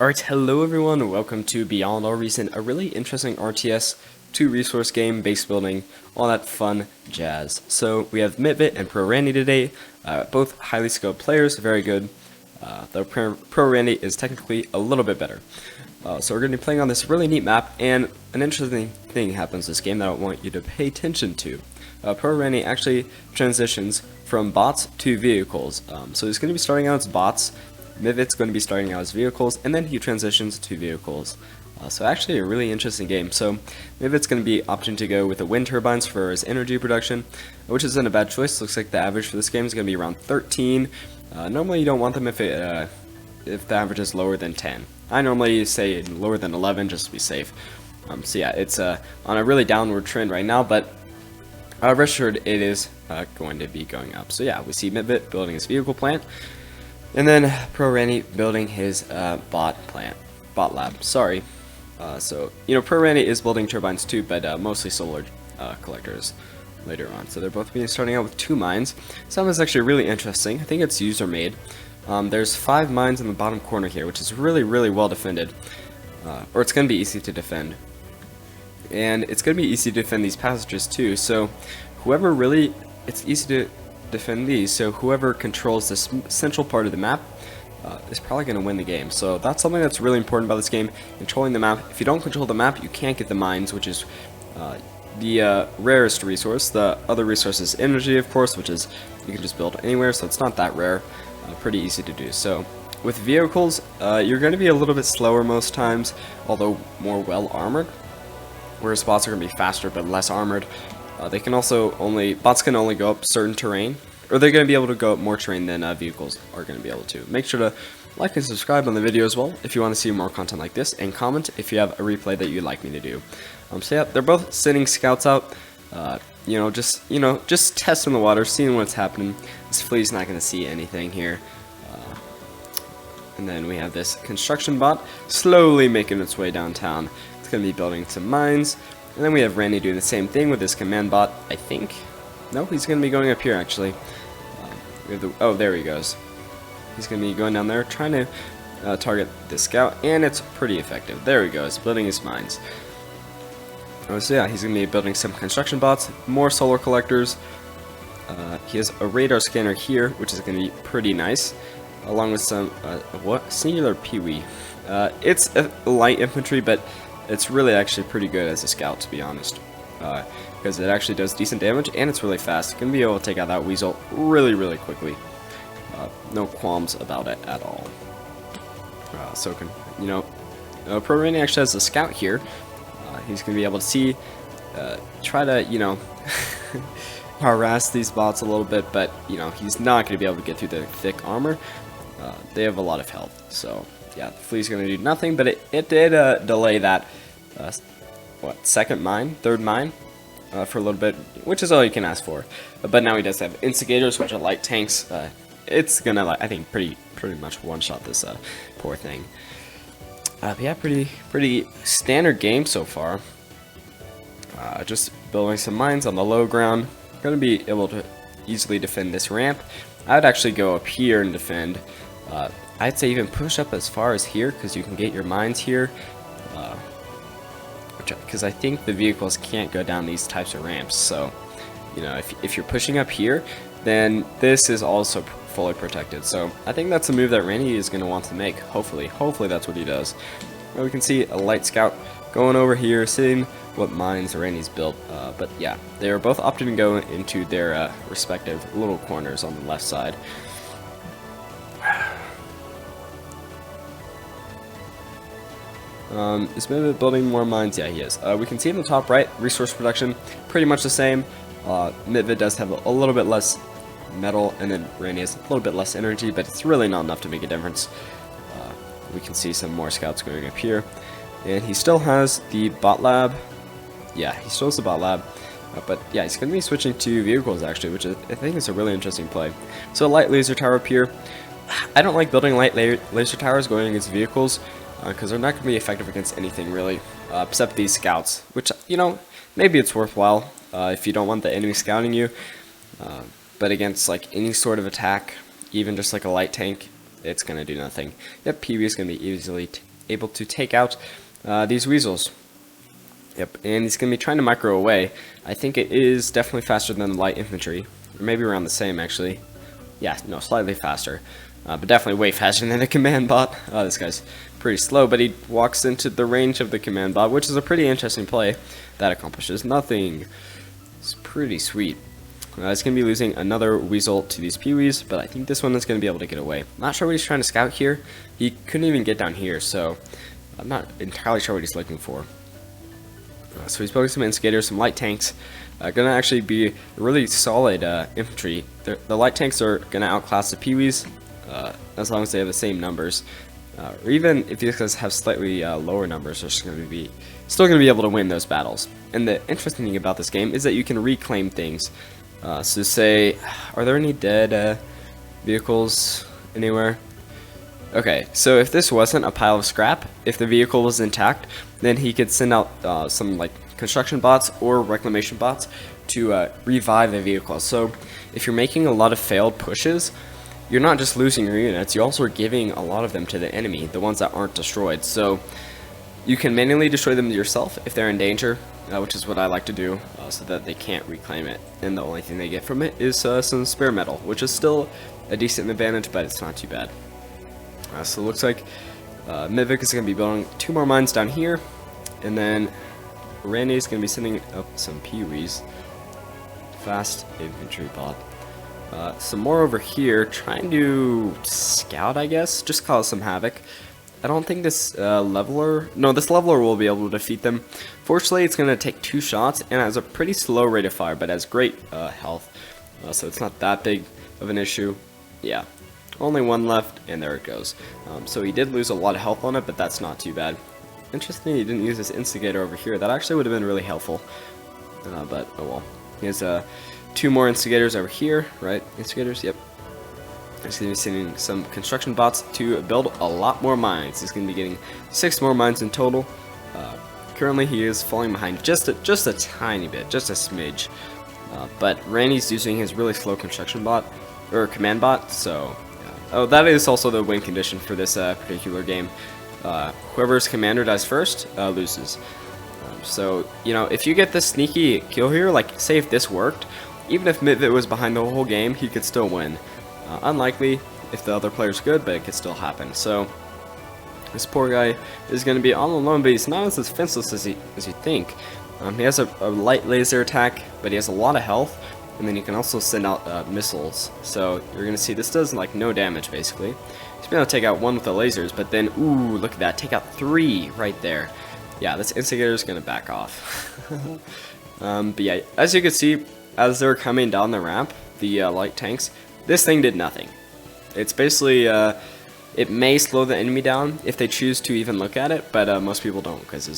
Alright, hello everyone, welcome to Beyond Our Recent, a really interesting RTS 2 resource game, base building, all that fun jazz. So we have Mitvit and Pro Randy today, both highly skilled players, very good, though Pro Randy is technically a little bit better. So we're going to be playing on this really neat map, and an interesting thing happens in this game that I want you to pay attention to. Pro Randy actually transitions from bots to vehicles, so he's going to be starting out as bots. Mitvit's going to be starting out as vehicles, and then he transitions to vehicles. So actually a really interesting game. So Mitvit's going to be opting to go with the wind turbines for his energy production, which isn't a bad choice. Looks like the average for this game is going to be around 13. Normally you don't want them if the average is lower than 10. I normally say lower than 11 just to be safe. So yeah, it's on a really downward trend right now, but rest assured it is going to be going up. So yeah, we see Mitvit building his vehicle plant. And then Pro Randy building his bot lab. Sorry. So Pro Randy is building turbines too, but mostly solar collectors later on. So they're both starting out with 2 mines. Some is actually really interesting. I think it's user made. There's 5 mines in the bottom corner here, which is really well defended, or it's going to be easy to defend. And it's going to be easy to defend these passages too. So it's easy to defend these, so whoever controls this central part of the map is probably going to win the game. So that's something that's really important about this game, controlling the map. If you don't control the map, you can't get the mines, which is the rarest resource. The other resource is energy, of course, which is you can just build anywhere, so it's not that rare. Pretty easy to do. So with vehicles, you're going to be a little bit slower most times, although more well armored, whereas bots are going to be faster but less armored. Bots can only go up certain terrain, or they're going to be able to go up more terrain than vehicles are going to be able to. Make sure to like and subscribe on the video as well if you want to see more content like this, and comment if you have a replay that you'd like me to do. So yeah, they're both sending scouts out, just testing the water, seeing what's happening. This fleet's not going to see anything here. And then we have this construction bot slowly making its way downtown. It's going to be building some mines. And then we have Randy doing the same thing with his command bot, I think. No, he's going to be going up here, actually. Oh, there he goes. He's going to be going down there, trying to target this scout, and it's pretty effective. There he goes, building his mines. So yeah, he's going to be building some construction bots, more solar collectors. He has a radar scanner here, which is going to be pretty nice, along with some, singular peewee. It's a light infantry, but it's really actually pretty good as a scout, to be honest, because it actually does decent damage, and it's really fast. It's going to be able to take out that weasel really quickly. No qualms about it at all. Pro Randy actually has a scout here. He's going to be able to see, try to, harass these bots a little bit, but, he's not going to be able to get through the thick armor. They have a lot of health, so yeah, the fleet's going to do nothing, but it did delay that, third mine, for a little bit, which is all you can ask for. But now he does have instigators, which are light tanks. It's gonna, I think, pretty much one-shot this poor thing. But yeah, pretty standard game so far. Just building some mines on the low ground. Gonna be able to easily defend this ramp. I'd actually go up here and defend. I'd say even push up as far as here, because you can get your mines here. Because I think the vehicles can't go down these types of ramps. So, if you're pushing up here, then this is also fully protected. So I think that's a move that Randy is going to want to make. Hopefully that's what he does. Well, we can see a light scout going over here, seeing what mines Randy's built. But yeah, they are both opting to go into their respective little corners on the left side. Is Mitvit building more mines? Yeah, he is. We can see in the top right, resource production, pretty much the same. Mitvit does have a little bit less metal, and then Randy has a little bit less energy, but it's really not enough to make a difference. We can see some more scouts going up here. And he still has the bot lab. Yeah, he still has the bot lab. But yeah, he's going to be switching to vehicles, actually, which I think is a really interesting play. So a light laser tower up here. I don't like building light laser towers going against vehicles, because they're not going to be effective against anything really, except these scouts, which, maybe it's worthwhile if you don't want the enemy scouting you, but against any sort of attack, even just like a light tank, it's going to do nothing. Yep, PB is going to be able to take out these weasels. Yep, and he's going to be trying to micro away. I think it is definitely faster than the light infantry, or maybe around the same actually. Yeah, no, slightly faster, but definitely way faster than the command bot. This guy's pretty slow, but he walks into the range of the command bot, which is a pretty interesting play that accomplishes nothing. It's pretty sweet. He's going to be losing another weasel to these peewees, but I think this one is going to be able to get away. Not sure what he's trying to scout here. He couldn't even get down here, so I'm not entirely sure what he's looking for. So he's focusing some instigators, some light tanks. Going to actually be really solid infantry. The light tanks are going to outclass the peewees as long as they have the same numbers. Or even if you guys have slightly lower numbers, they're still going to be able to win those battles. And the interesting thing about this game is that you can reclaim things. So say, are there any dead vehicles anywhere? Okay, so if this wasn't a pile of scrap, if the vehicle was intact, then he could send out some like construction bots or reclamation bots to revive the vehicle. So if you're making a lot of failed pushes, you're not just losing your units, you also are giving a lot of them to the enemy, the ones that aren't destroyed. So you can manually destroy them yourself if they're in danger, which is what I like to do, so that they can't reclaim it. And the only thing they get from it is some spare metal, which is still a decent advantage, but it's not too bad. So it looks like Midvik is going to be building 2 more mines down here, and then Randy is going to be sending up some peewees. Fast infantry bot. Some more over here, trying to scout, I guess, just cause some havoc. I don't think this leveler will be able to defeat them. Fortunately, it's going to take 2 shots, and has a pretty slow rate of fire, but has great health, so it's not that big of an issue. Yeah. Only 1 left, and there it goes. So he did lose a lot of health on it, but that's not too bad. Interesting he didn't use this instigator over here. That actually would have been really helpful. But, oh well. He has 2 more instigators over here, right? Instigators, yep. He's going to be sending some construction bots to build a lot more mines. He's going to be getting 6 more mines in total. Currently he is falling behind just a tiny bit, just a smidge. But Randy's using his really slow construction bot, or command bot, so... Oh, that is also the win condition for this particular game. Whoever's commander dies first loses. So, you know, if you get this sneaky kill here, like, say if this worked, even if Mitvit was behind the whole game, he could still win. Unlikely if the other player's good, but it could still happen. So, this poor guy is going to be all alone, but he's not as defenseless as you think. He has a light laser attack, but he has a lot of health. And then you can also send out missiles. So you're going to see this does like no damage basically. He's been able to take out 1 with the lasers, but then, ooh, look at that, take out 3 right there. Yeah, this instigator is going to back off. But yeah, as you can see, as they're coming down the ramp, the light tanks, this thing did nothing. It's basically, it may slow the enemy down if they choose to even look at it, but most people don't because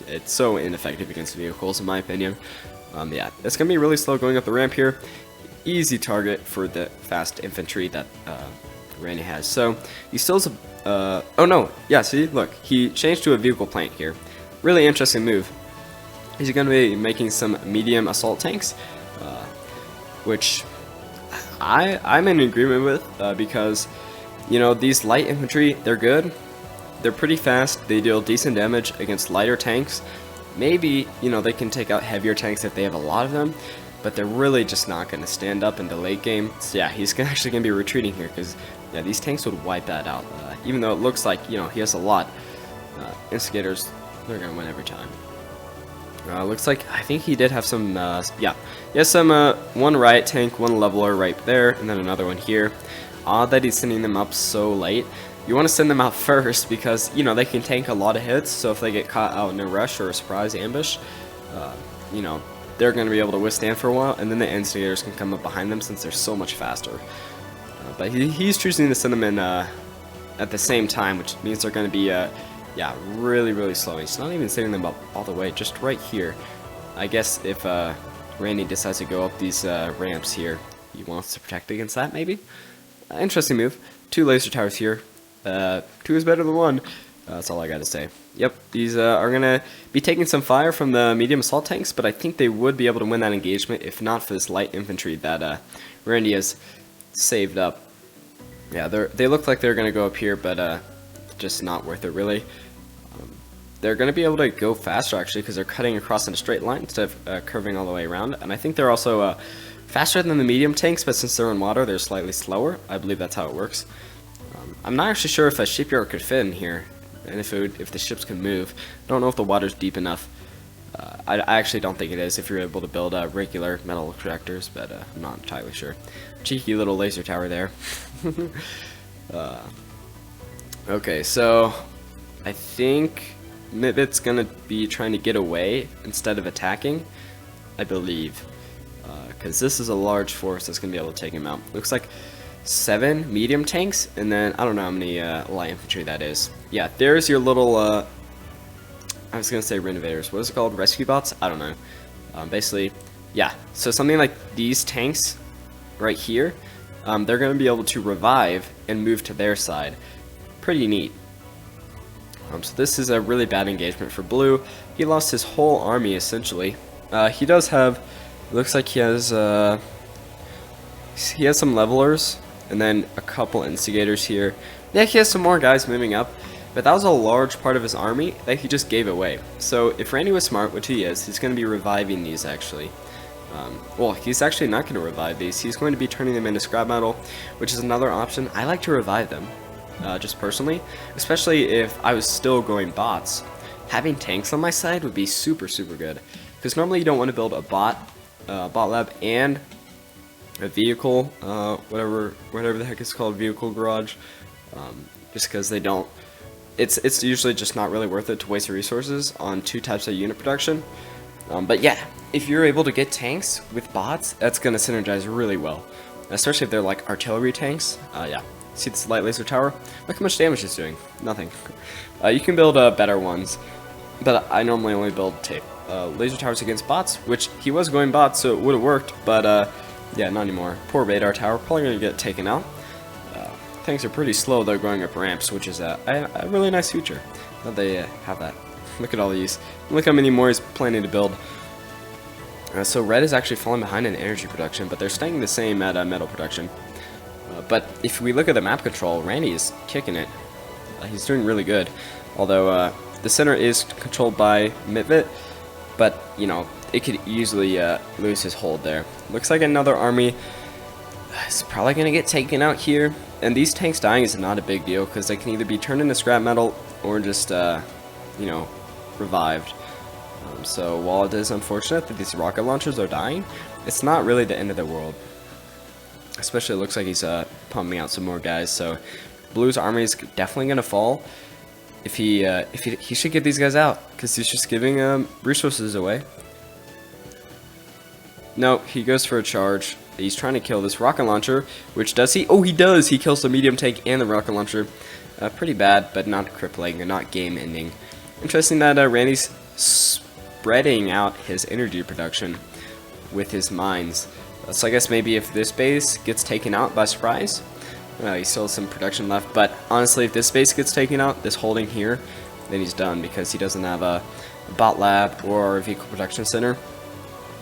it's so ineffective against vehicles in my opinion. Yeah, it's going to be really slow going up the ramp here. Easy target for the fast infantry that Randy has. So, he still has a... oh no, yeah, see, look, he changed to a vehicle plank here. Really interesting move. He's going to be making some medium assault tanks, which I'm in agreement with, because, you know, these light infantry, they're good. They're pretty fast. They deal decent damage against lighter tanks. Maybe, you know, they can take out heavier tanks if they have a lot of them, but they're really just not going to stand up in the late game. So yeah, he's actually going to be retreating here because, yeah, these tanks would wipe that out. Even though it looks like, you know, he has a lot, instigators, they're going to win every time. Looks like, I think he did have some, yeah, he has some, 1 riot tank, 1 leveler right there, and then another one here. Odd that he's sending them up so late. You want to send them out first because, you know, they can tank a lot of hits, so if they get caught out in a rush or a surprise ambush, you know, they're going to be able to withstand for a while, and then the instigators can come up behind them since they're so much faster. But he's choosing to send them in at the same time, which means they're going to be, yeah, really, really slow. He's not even sending them up all the way, just right here. I guess if Randy decides to go up these ramps here, he wants to protect against that, maybe? Interesting move. 2 laser towers here. 2 is better than 1. That's all I gotta say. Yep, these are gonna be taking some fire from the medium assault tanks, but I think they would be able to win that engagement if not for this light infantry that Randy has saved up. Yeah, they look like they're gonna go up here, but just not worth it really. They're going to be able to go faster actually because they're cutting across in a straight line instead of curving all the way around. And I think they're also faster than the medium tanks, but since they're in water, they're slightly slower. I believe that's how it works. I'm not actually sure if a shipyard could fit in here, and if the ships can move. I don't know if the water's deep enough. I actually don't think it is if you're able to build regular metal extractors, but I'm not entirely sure. Cheeky little laser tower there. Okay, so I think Mibit's gonna be trying to get away instead of attacking, I believe, because this is a large force that's gonna be able to take him out. Looks like 7 medium tanks, and then I don't know how many light infantry that is. Yeah, there's your little I was gonna say renovators. What is it called? Rescue bots? I don't know. Basically, yeah. So something like these tanks right here, they're gonna be able to revive and move to their side. Pretty neat. So this is a really bad engagement for blue. He lost his whole army essentially. He does have, looks like he has some levelers and then a couple instigators here. Yeah, he has some more guys moving up, but that was a large part of his army that he just gave away. So if Randy was smart, which he is, he's going to be reviving these actually. Well, he's actually not going to revive these. He's going to be turning them into scrap metal, which is another option. I like to revive them. Just personally, especially if I was still going bots. Having tanks on my side would be super good, because normally you don't want to build a bot lab and a vehicle, whatever the heck it's called, vehicle garage, just because they don't. It's usually just not really worth it to waste your resources on 2 types of unit production. But yeah, if you're able to get tanks with bots, that's gonna synergize really well, especially if they're like artillery tanks. Yeah. See this light laser tower? Look how much damage it's doing. Nothing. You can build better ones, but I normally only build laser towers against bots, which he was going bots, so it would have worked, but yeah, not anymore. Poor radar tower, probably going to get taken out. Tanks are pretty slow, though, going up ramps, which is a really nice feature that they have that. Look at all these. Look how many more he's planning to build. So red is actually falling behind in energy production, but they're staying the same at metal production. But if we look at the map control, Randy is kicking it. He's doing really good. Although the center is controlled by Mitvit, but you know, it could easily lose his hold there. Looks like another army is probably going to get taken out here. And these tanks dying is not a big deal because they can either be turned into scrap metal or just, you know, revived. So while it is unfortunate that these rocket launchers are dying, it's not really the end of the world. Especially it looks like he's pumping out some more guys, so Blue's army is definitely gonna fall. If he should get these guys out, because he's just giving resources away. No, he goes for a charge. He's trying to kill this rocket launcher, which does he? Oh, he does. He kills the medium tank and the rocket launcher. Pretty bad, but not crippling and not game ending. Interesting that Randy's spreading out his energy production with his mines. So I guess maybe if this base gets taken out by surprise, he still has some production left, but honestly if this base gets taken out, this holding here, then he's done because he doesn't have a bot lab or a vehicle production center.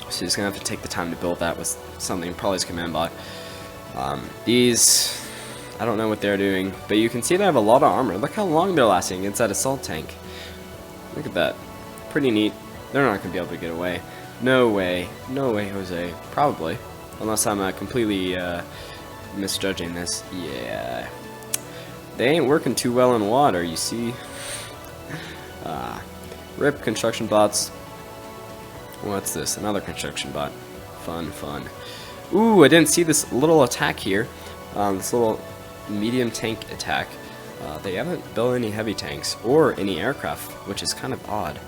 So he's going to have to take the time to build that with something, probably his command bot. These, I don't know what they're doing, but you can see they have a lot of armor. Look how long they're lasting inside a salt tank. Look at that. Pretty neat. They're not going to be able to get away. No way. No way, Jose. Probably. Unless I'm completely misjudging this. Yeah. They ain't working too well in water, you see. RIP construction bots. What's this? Another construction bot. Fun. Ooh, I didn't see this little attack here. This little medium tank attack. They haven't built any heavy tanks or any aircraft, which is kind of odd.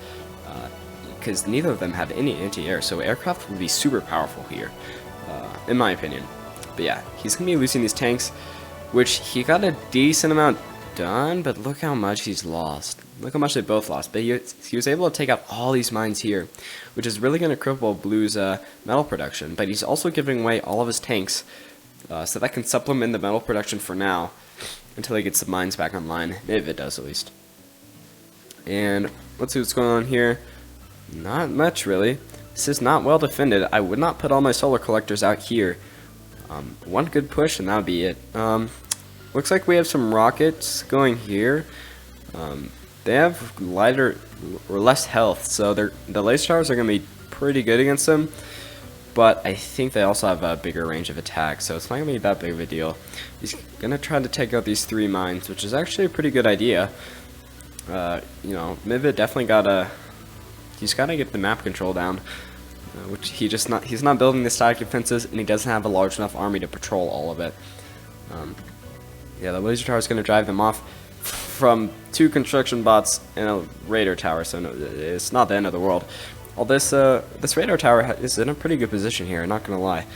Because neither of them have any anti-air, so aircraft would be super powerful here. In my opinion. But yeah, he's going to be losing these tanks, which he got a decent amount done, but look how much he's lost. Look how much they both lost. But he was able to take out all these mines here, which is really going to cripple Blue's metal production. But he's also giving away all of his tanks, so that can supplement the metal production for now, until he gets the mines back online, if it does at least. And let's see what's going on here. Not much, really. This is not well defended. I would not put all my solar collectors out here. One good push and that would be it. Looks like we have some rockets going here. they have lighter or less health, so the laser towers are going to be pretty good against them. But I think they also have a bigger range of attack, so it's not going to be that big of a deal. He's going to try to take out these 3 mines, which is actually a pretty good idea. You know, Mivit definitely he's got to get the map control down, which he's not building the static defenses, and he doesn't have a large enough army to patrol all of it. Yeah, the laser tower is going to drive them off from 2 construction bots and a radar tower, so no, it's not the end of the world. Well, this radar tower is in a pretty good position here, not gonna lie.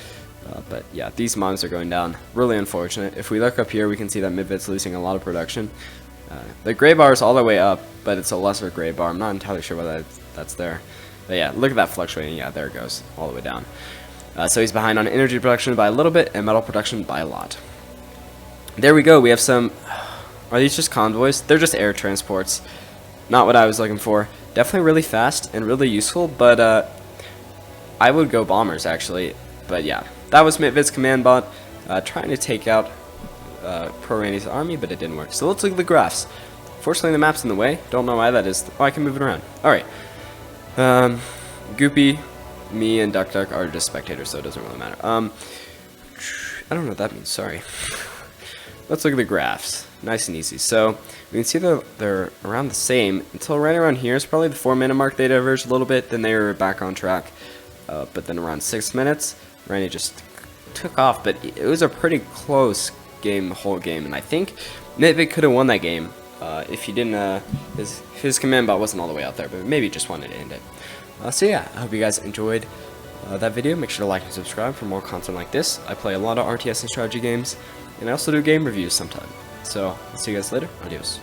But yeah, these mobs are going down. Really unfortunate. If we look up here, we can see that Midvit's losing a lot of production. The gray bar is all the way up, but it's a lesser gray bar. I'm not entirely sure why that's there. But yeah, look at that fluctuating. Yeah, there it goes, all the way down. So he's behind on energy production by a little bit and metal production by a lot. There we go. We have some. Are these just convoys? They're just air transports. Not what I was looking for. Definitely really fast and really useful, but I would go bombers actually. But yeah, that was Mitvit's command bot trying to take out Pro Randy's army, but it didn't work. So let's look at the graphs. Fortunately, the map's in the way. Don't know why that is. Oh, I can move it around. All right. Goopy, me, and Duck Duck are just spectators, so it doesn't really matter. I don't know what that means. Sorry. Let's look at the graphs. Nice and easy. So we can see that they're around the same until right around here is probably the 4-minute mark. They diverged a little bit, then they were back on track. But then around 6 minutes, Randy just took off. But it was a pretty close game, the whole game, and I think Mitvit could have won that game if he didn't. His command bot wasn't all the way out there, but maybe just wanted to end it. So yeah, I hope you guys enjoyed that video. Make sure to like and subscribe for more content like this. I play a lot of RTS and strategy games, and I also do game reviews sometime. So, I'll see you guys later. Adios.